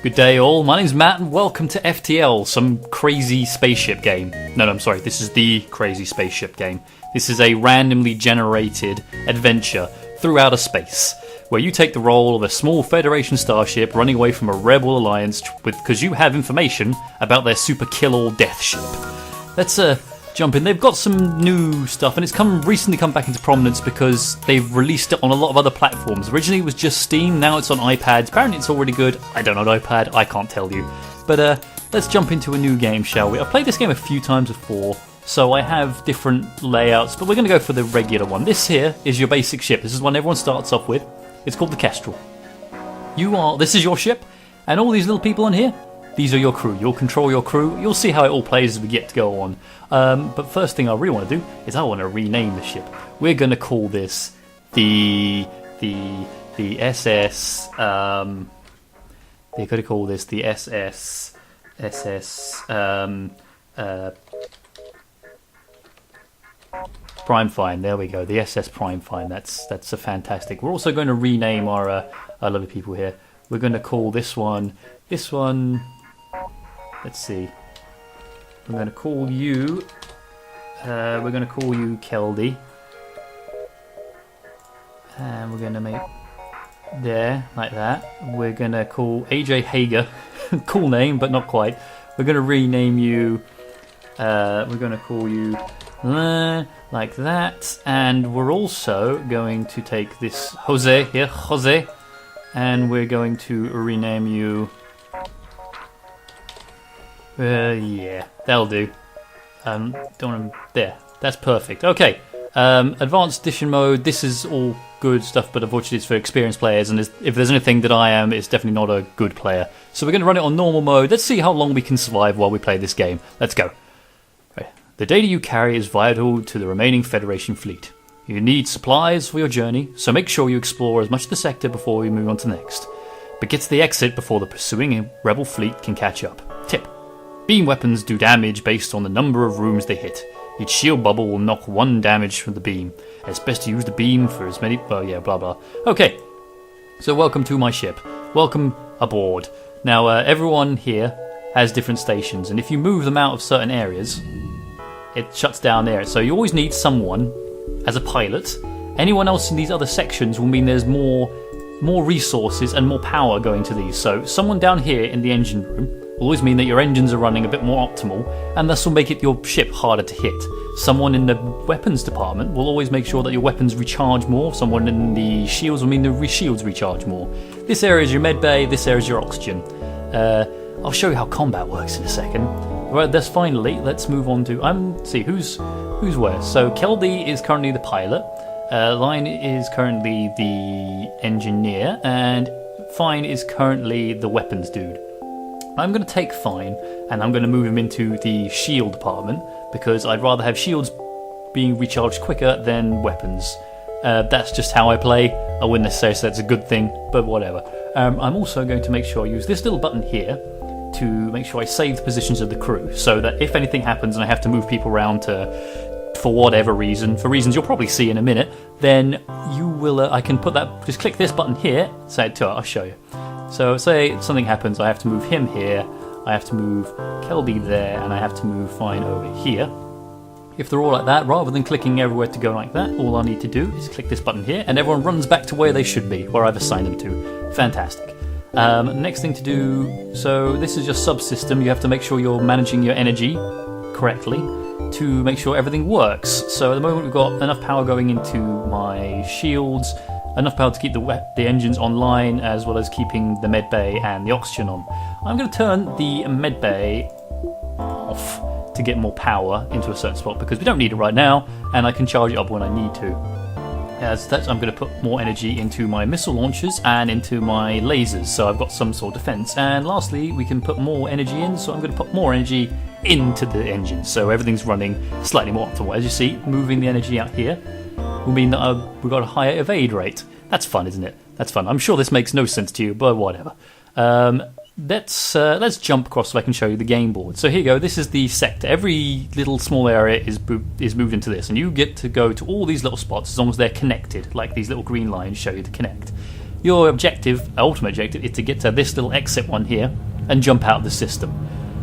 Good day all, my name's Matt and welcome to FTL, some crazy spaceship game. No, I'm sorry, this is the crazy spaceship game. This is a randomly generated adventure through outer space, where you take the role of a small Federation starship running away from a rebel alliance because you have information about their super kill-all death ship. Let's jump in. They've got some new stuff and it's recently come back into prominence because they've released it on a lot of other platforms. Originally it was just Steam, now it's on iPads. Apparently it's already good. I don't know an iPad, I can't tell you. But let's jump into a new game, shall we? I've played this game a few times before, so I have different layouts, but we're going to go for the regular one. This here is your basic ship. This is one everyone starts off with. It's called the Kestrel. This is your ship, and all these little people on here, these are your crew. You'll control your crew. You'll see how it all plays as we get to go on. But first thing I really want to do is I want to rename the ship. We're going to call this the SS. They're going to call this the SS. Prime Fine. There we go. The SS Prime Fine. That's a fantastic. We're also going to rename our lovely people here. We're going to call this one. Let's see. I'm going to call you. We're going to call you Keldy, and we're going to make there like that. We're going to call AJ Hager. Cool name, but not quite. We're going to rename you. We're going to call you like that, and we're also going to take this Jose here, Jose, and we're going to rename you. Yeah, that'll do. There, that's perfect. Okay, advanced edition mode. This is all good stuff, but unfortunately it's for experienced players, and if there's anything that I am, it's definitely not a good player. So we're going to run it on normal mode. Let's see how long we can survive while we play this game. Let's go. Right. The data you carry is vital to the remaining Federation fleet. You need supplies for your journey, so make sure you explore as much of the sector before we move on to the next. But get to the exit before the pursuing rebel fleet can catch up. Tip. Beam weapons do damage based on the number of rooms they hit. Each shield bubble will knock 1 damage from the beam. It's best to use the beam for as many... Oh yeah, blah blah. Okay, so welcome to my ship. Welcome aboard. Now everyone here has different stations, and if you move them out of certain areas, it shuts down there. So you always need someone as a pilot. Anyone else in these other sections will mean there's more resources and more power going to these. So someone down here in the engine room will always mean that your engines are running a bit more optimal, and this will make your ship harder to hit. Someone in the weapons department will always make sure that your weapons recharge more. Someone in the shields will mean the shields recharge more. This area is your med bay, this area is your oxygen. I'll show you how combat works in a second. Right, that's finally, let's move on to, see, who's where? So Keldy is currently the pilot, Line is currently the engineer, and Fine is currently the weapons dude. I'm going to take Fine and I'm going to move him into the shield department because I'd rather have shields being recharged quicker than weapons. That's just how I play. I wouldn't necessarily say that's a good thing, but whatever. I'm also going to make sure I use this little button here to make sure I save the positions of the crew, so that if anything happens and I have to move people around for whatever reason, for reasons you'll probably see in a minute, then you will. I can put that. Just click this button here. I'll show you. So say something happens, I have to move him here, I have to move Kelby there, and I have to move Fine over here. If they're all like that, rather than clicking everywhere to go like that, all I need to do is click this button here, and everyone runs back to where they should be, where I've assigned them to. Fantastic. Next thing to do, so this is your subsystem. You have to make sure you're managing your energy correctly to make sure everything works. So at the moment we've got enough power going into my shields, enough power to keep the engines online, as well as keeping the med bay and the oxygen on. I'm going to turn the med bay off to get more power into a certain spot because we don't need it right now, and I can charge it up when I need to. As such, I'm going to put more energy into my missile launchers and into my lasers, so I've got some sort of defense. And lastly, we can put more energy in, so I'm going to put more energy into the engines, so everything's running slightly more optimal. As you see, moving the energy out here will mean that we've got a higher evade rate. That's fun, isn't it? That's fun. I'm sure this makes no sense to you, but whatever. Let's jump across so I can show you the game board. So here you go. This is the sector. Every little small area is moved into this, and you get to go to all these little spots as long as they're connected, like these little green lines show you to connect. Your objective, ultimate objective, is to get to this little exit one here and jump out of the system.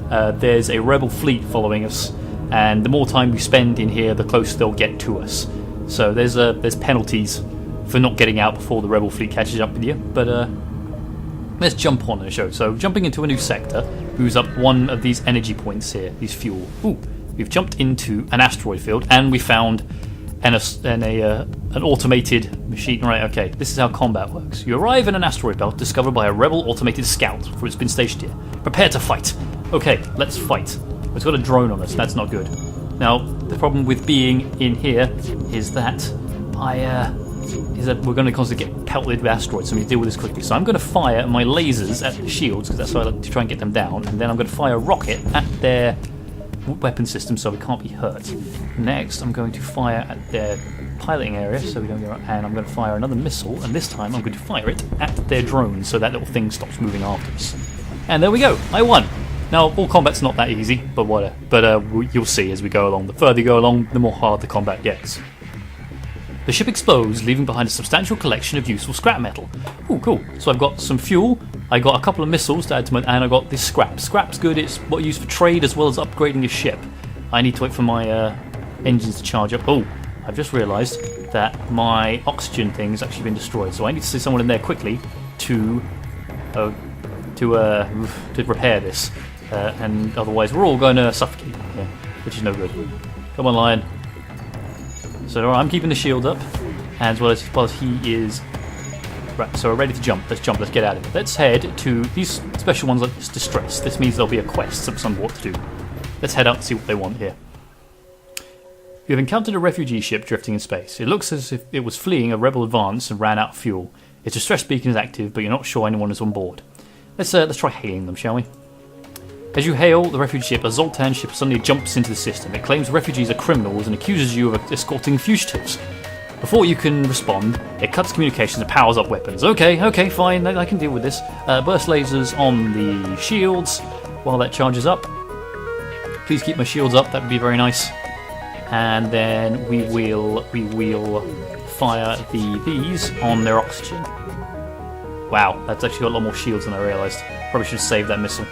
There's a rebel fleet following us, and the more time we spend in here, the closer they'll get to us. So there's penalties for not getting out before the rebel fleet catches up with you. But let's jump on the show. So jumping into a new sector moves up one of these energy points here, these fuel. Ooh, we've jumped into an asteroid field, and we found an automated machine. Right, okay, this is how combat works. You arrive in an asteroid belt discovered by a rebel automated scout, for it's been stationed here. Prepare to fight. Okay, let's fight. It's got a drone on us, that's not good. Now, the problem with being in here is that we're going to constantly get pelted with asteroids, so we need to deal with this quickly. So I'm going to fire my lasers at the shields, because that's how I like to try and get them down, and then I'm going to fire a rocket at their weapon system so we can't be hurt. Next, I'm going to fire at their piloting area so we don't get, and I'm going to fire another missile, and this time I'm going to fire it at their drones so that little thing stops moving after us. And there we go, I won! Now, all combat's not that easy, but whatever. But you'll see as we go along. The further you go along, the more hard the combat gets. The ship explodes, leaving behind a substantial collection of useful scrap metal. Ooh, cool. So I've got some fuel, I got a couple of missiles to add to my, and I got this scrap. Scrap's good, it's what you use for trade as well as upgrading your ship. I need to wait for my engines to charge up. Oh, I've just realised that my oxygen thing has actually been destroyed, so I need to see someone in there quickly to repair this. And otherwise we're all going to suffocate here, which is no good. Come on, Lion. So I'm keeping the shield up, as well as he is. Right, so we're ready to jump. Let's jump, let's get out of here. Let's head to these special ones like this distress. This means there'll be a quest of some what to do. Let's head out and see what they want here. You have encountered a refugee ship drifting in space. It looks as if it was fleeing a rebel advance and ran out of fuel. Its distress beacon is active, but you're not sure anyone is on board. Let's try hailing them, shall we? As you hail the refugee ship, a Zoltan ship suddenly jumps into the system. It claims refugees are criminals and accuses you of escorting fugitives. Before you can respond, it cuts communications and powers up weapons. Okay, fine, I can deal with this. Burst lasers on the shields while that charges up. Please keep my shields up, that would be very nice. And then we will fire these on their oxygen. Wow, that's actually got a lot more shields than I realised. Probably should have saved that missile.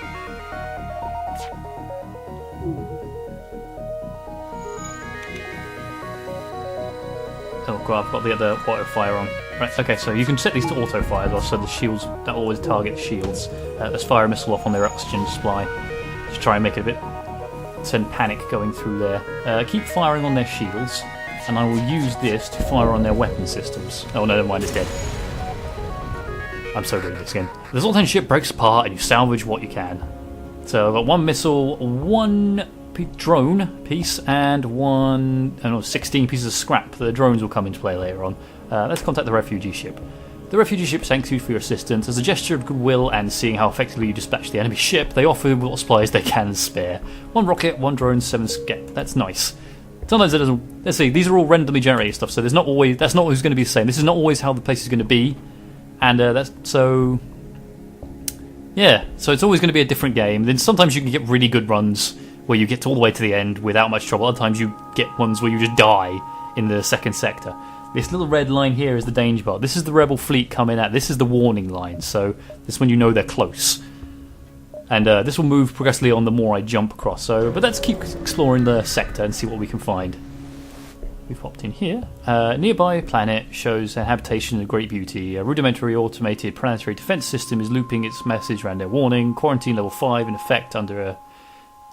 Oh god, I've got the other auto fire on. Right, okay, so you can set these to auto fire as well, so the shields, that always target the shields. Let's fire a missile off on their oxygen supply. Just try and make it a bit, send panic going through there. Keep firing on their shields, and I will use this to fire on their weapon systems. Oh no, never mind, it's dead. I'm so good at this game. The Zoltan ship breaks apart and you salvage what you can. So I've got one missile, one drone piece, and 16 pieces of scrap. The drones will come into play later on. Let's contact the refugee ship. The refugee ship thanks you for your assistance. As a gesture of goodwill and seeing how effectively you dispatch the enemy ship, they offer what supplies they can spare. One rocket, one drone, 7 scrap. That's nice. Sometimes it doesn't. Let's see, these are all randomly generated stuff, so that's not always who's going to be the same. This is not always how the place is going to be, and yeah, so it's always going to be a different game. Then sometimes you can get really good runs where you get all the way to the end without much trouble. Other times you get ones where you just die in the second sector. This little red line here is the danger bar. This is the rebel fleet coming out. This is the warning line, so this is when you know they're close. And this will move progressively on the more I jump across. So, but let's keep exploring the sector and see what we can find. We've hopped in here. Nearby planet shows a habitation of great beauty. A rudimentary automated planetary defense system is looping its message around their warning. Quarantine level 5 in effect under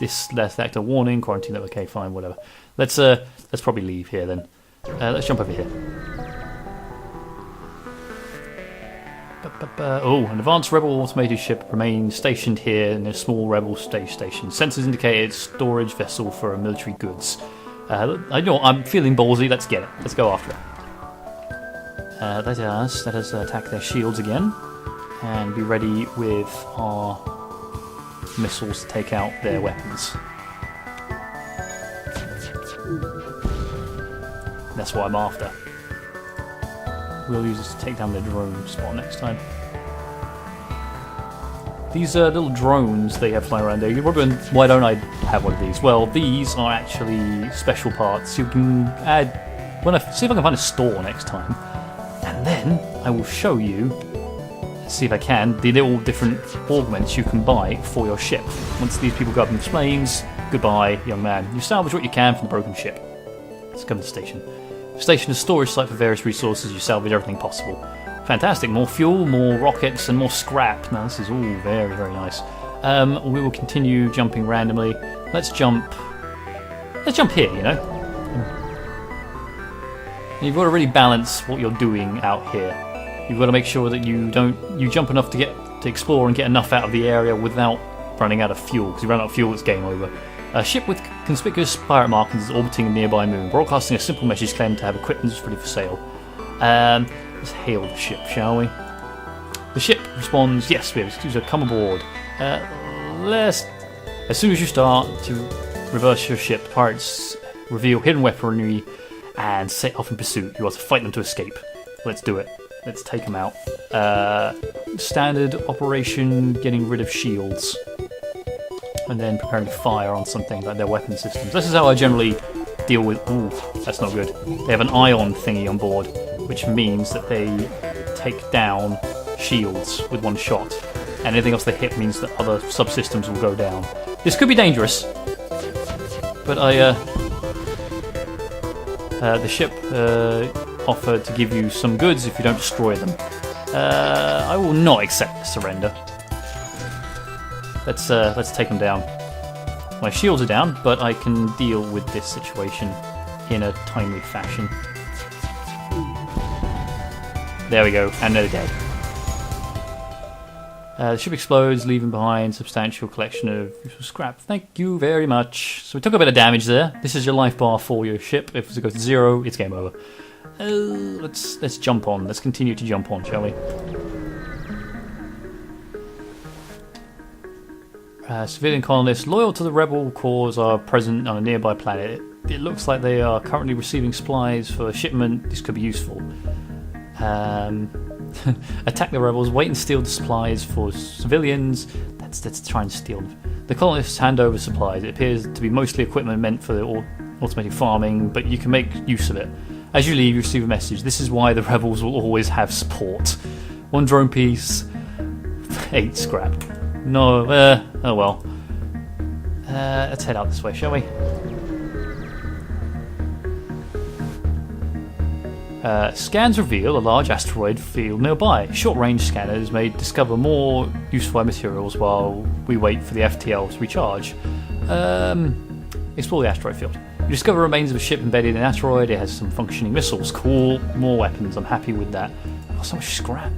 this sector warning. Quarantine level, okay, fine, whatever. Let's probably leave here then. Let's jump over here. Oh, an advanced rebel automated ship remains stationed here in a small rebel station. Sensors indicate it's storage vessel for military goods. I'm feeling ballsy. Let's get it. Let's go after it. Let us attack their shields again, and be ready with our missiles to take out their weapons. That's what I'm after. We'll use this to take down their drone spot next time. These little drones they have flying around there. You're wondering, why don't I have one of these? Well, these are actually special parts you can add. See if I can find a store next time, and then I will show you see if I can, the little different augments you can buy for your ship. Once these people go up in flames, goodbye, young man. You salvage what you can from the broken ship. Let's come to the station. The station is a storage site for various resources. You salvage everything possible. Fantastic. More fuel, more rockets, and more scrap. Now, this is all very, very nice. We will continue jumping randomly. Let's jump here, you know? And you've got to really balance what you're doing out here. You've got to make sure that you jump enough to explore and get enough out of the area without running out of fuel. Because if you run out of fuel, it's game over. A ship with conspicuous pirate markings is orbiting a nearby moon, broadcasting a simple message claiming to have equipment ready for sale. Let's hail the ship, shall we? The ship responds, yes, we have to come aboard. As soon as you start to reverse your ship, pirates reveal hidden weaponry and set off in pursuit. You are to fight them to escape. Let's do it. Let's take them out. Standard operation, getting rid of shields. And then preparing fire on something like their weapon systems. This is how I generally deal with... Ooh, that's not good. They have an ion thingy on board, which means that they take down shields with one shot. And anything else they hit means that other subsystems will go down. This could be dangerous, but the ship offered to give you some goods if you don't destroy them. I will not accept the surrender. Let's take them down. My shields are down, but I can deal with this situation in a timely fashion. There we go, and they're dead. The ship explodes, leaving behind a substantial collection of useful scrap. Thank you very much. So we took a bit of damage there. This is your life bar for your ship. If it goes to 0, it's game over. Let's jump on. Let's continue to jump on, shall we? Civilian colonists loyal to the rebel cause are present on a nearby planet. It looks like they are currently receiving supplies for shipment. This could be useful. Attack the rebels, wait and steal the supplies for civilians. Let's try and steal them. The colonists hand over supplies. It appears to be mostly equipment meant for the automated farming, but you can make use of it. As you leave, you receive a message. This is why the rebels will always have support. 1 drone piece, 8 scrap. No, oh well. Let's head out this way, shall we? Scans reveal a large asteroid field nearby. Short-range scanners may discover more useful materials while we wait for the FTL to recharge. Explore the asteroid field. You discover remains of a ship embedded in an asteroid. It has some functioning missiles. Cool. More weapons. I'm happy with that. Oh, so much scrap.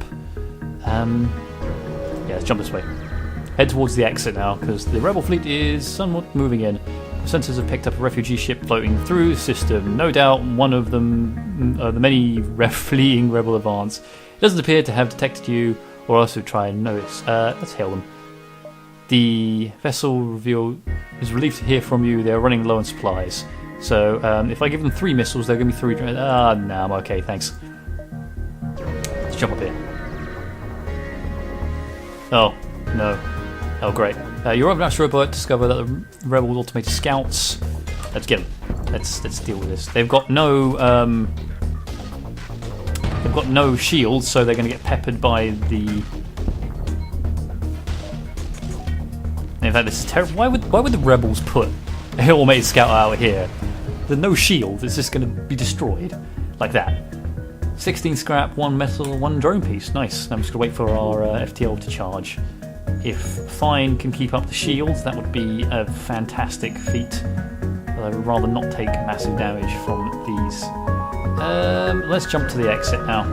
Yeah, let's jump this way. Head towards the exit now, because the rebel fleet is somewhat moving in. Sensors have picked up a refugee ship floating through the system. No doubt one of them, the many fleeing rebel advance. It doesn't appear to have detected you, or else would try and notice. Let's hail them. The vessel is relieved to hear from you. They're running low on supplies. So if I give them 3 missiles, they're going to be 3... no, I'm okay, thanks. Let's jump up here. Oh, no. Oh, great. Your overmatched robot discover that the rebel automated scouts. Let's get them. Let's deal with this. They've got no shields, so they're going to get peppered by the. In fact, this is terrible. Why would the rebels put an automated scout out here? There's no shield. It's just going to be destroyed like that. 16 scrap, 1 metal, 1 drone piece. Nice. I'm just going to wait for our FTL to charge. If Fine can keep up the shields, that would be a fantastic feat. But I would rather not take massive damage from these. Let's jump to the exit now.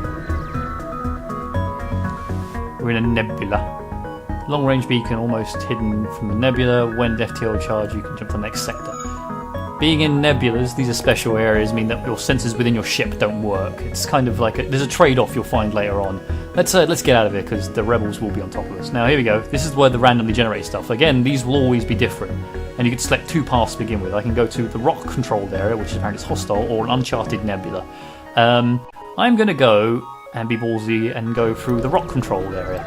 We're in a nebula. Long-range beacon almost hidden from the nebula. When FTL charge, you can jump to the next sector. Being in nebulas, these are special areas, mean that your sensors within your ship don't work. It's kind of like there's a trade-off you'll find later on. Let's get out of here, because the rebels will be on top of us. Now, here we go. This is where the randomly generated stuff. Again, these will always be different. And you can select 2 paths to begin with. I can go to the rock-controlled area, which is apparently hostile, or an uncharted nebula. I'm going to go and be ballsy and go through the rock-controlled area.